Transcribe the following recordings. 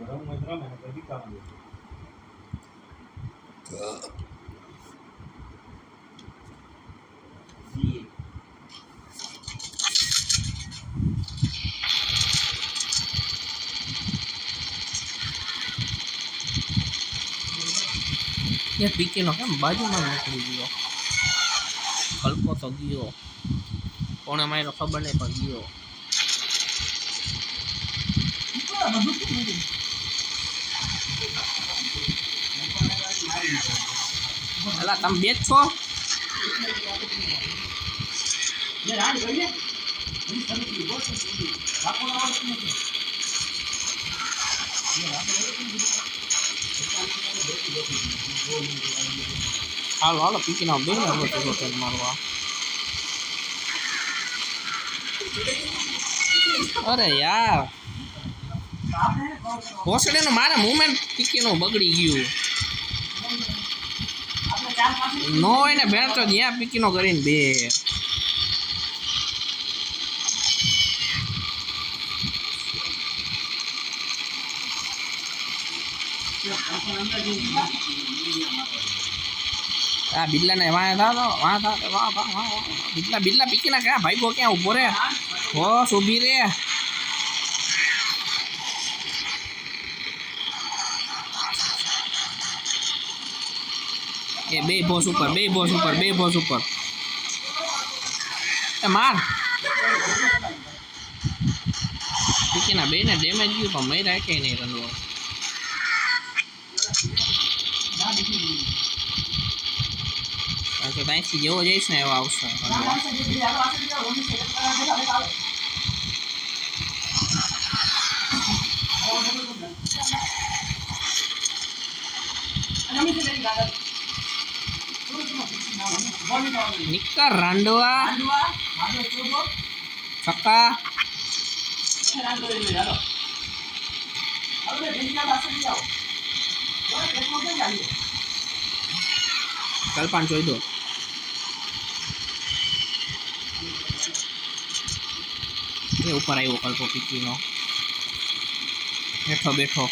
ये पीके know came बाजू में निकली गयो कल्पो तो गयो कोने मायनो खबर नहीं पर गयो अला तम बेच छो हालो हालो पीके ना बे ना होटल मारवा अरे यार पोसड़े नो मारे मूवमेंट पीके नो बगड़ी गयो नो એને બેન તો જ્યાં પીકી નો કરીને બે आ बिल्ला ने वहां था वहां बिल्ला बिल्ला पीकी ना क्या भाई को क्या ऊपर है ओ सोबी रे ए बे बॉस ऊपर ए मार पीके ना बे ने डैमेज गयो तो मई राखे नहीं रनो तो ताई जेવો જઈશ ને એવો આવશે निकर रांडवा छक्का कल 5 જોઈ દો ये ऊपर आयो कल्पो पीकी नो बैठो बैठो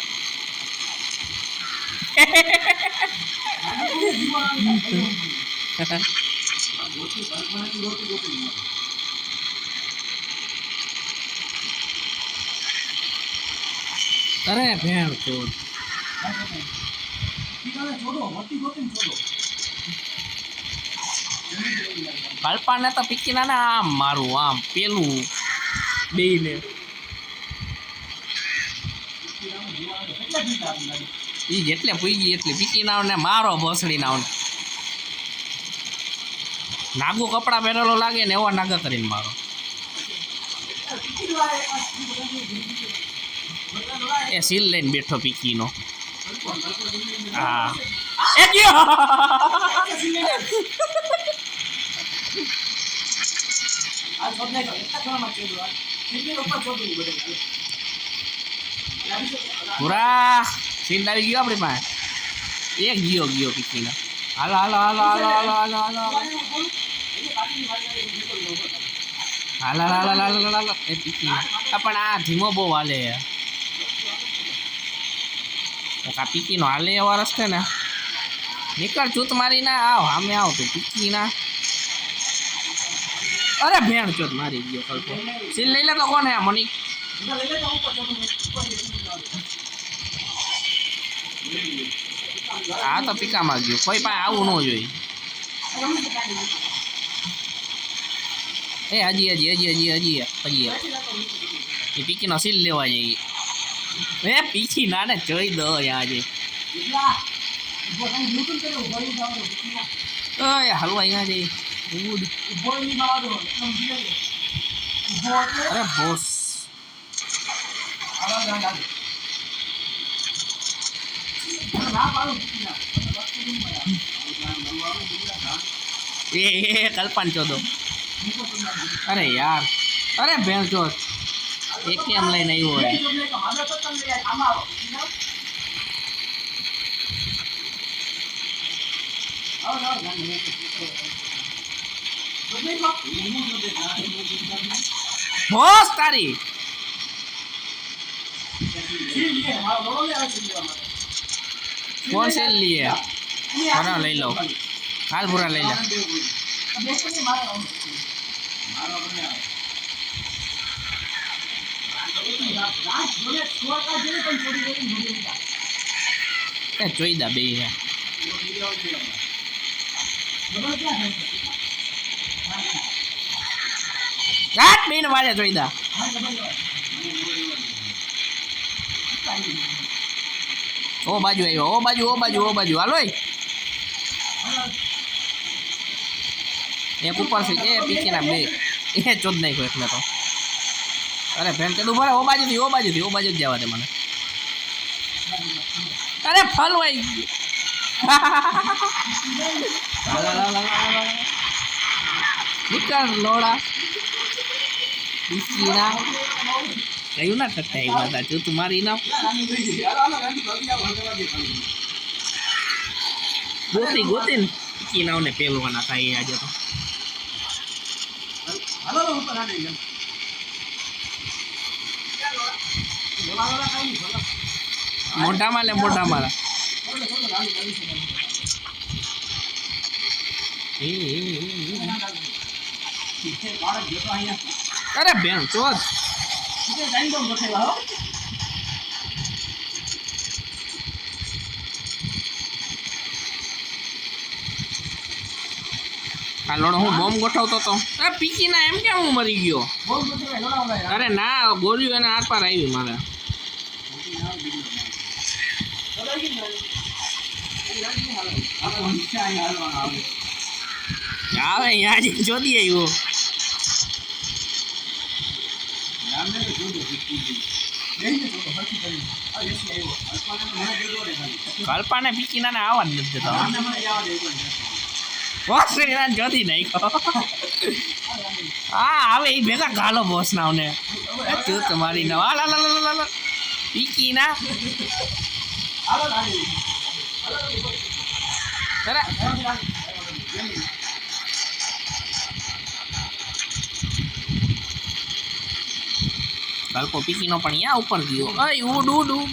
अरे भेड़ चोद कल्पा ने तो पीकी ना आम मारू आम पेलू बेने ई जेटले पूगी एटले पीकी ना ने मारो भोसड़ी ना नागो कपड़ा पहेरेलो लागे ने एवा नागा करीने मारो ए सील लईने बैठो पीकी नो हां ए गयो पूरा सीन આવી ગયો આપણી પાસે એક ગયો પીકી ના હાલો હાલો હાલો હાલો હાલો હાલો હાલો હાલો હાલો હાલો હાલો એ પીકી ના પણ આ ધીમો બહુ હાલે આ પીકી નો હાલે એવા રસ્તે ને નીકળ ચૂત મારી ના આવ સામે આવ તું પીકી ના अरे भेड़ चोट मारी गयो कल्पो सील ले ले तो कौन है मनी आ तो पीका मार गयो कोई पाए आવું न જોઈ ए हजी ये पीकी नो सील लेवा जाइए ए पीकी ना ने જોઈ દો યાર જે ओए हलवा यहाँ जाइए अरे बॉस ये कल 514 अरे यार अरे भेड़ चोट एक ही हम नहीं हुआ है बॉस तारी कौन से लिए पूरा ले लो हाल पूरा ले लो क्या चोईदा बे है रात बेन वाजा चोईदा ओ बाजू आयो ओ बाजू ओ बाजू ओ बाजू हालो एक ऊपर से ए पीछे ना बे ए चोद नहीं को એટલે તો अरे બેન કે ઉભા ઓ બાજુ જવા દે મને અરે ફલ ભાઈ निकल लोड़ा ना कहीं ना करता है बात जो तुम्हारी ना गोती गोती की ना उन्हें पेलो बना था ये आज तो मोटा माला अरे बेन चोद लोड़ो हूँ बॉम्ब गोठावतो तो पीकी ना एम क्या हूँ मरी गयो अरे ना गोलियों एने आर पार आई मारे आवे यहाँ जी जोदी है वो कल्पा ने पीकी ना आवाज नहीं देता बॉस ने ना जोदी नहीं को हाँ आवे ये बेगा गालो बॉस ना उन्हें तू तुम्हारी ना ला ला ला ला ला पीकी ना अरे कल को पीकी नो पण यहाँ ऊपर गयो अय उड उड उड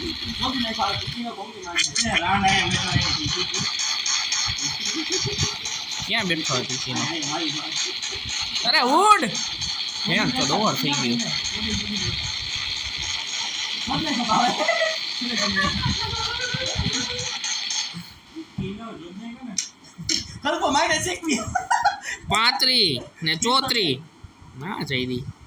क्या बैठो है पीकी नो अरे उड यार तो दो और થઈ ગયો कल को माइनस 1 भी 35 ने 34 ना चाहिए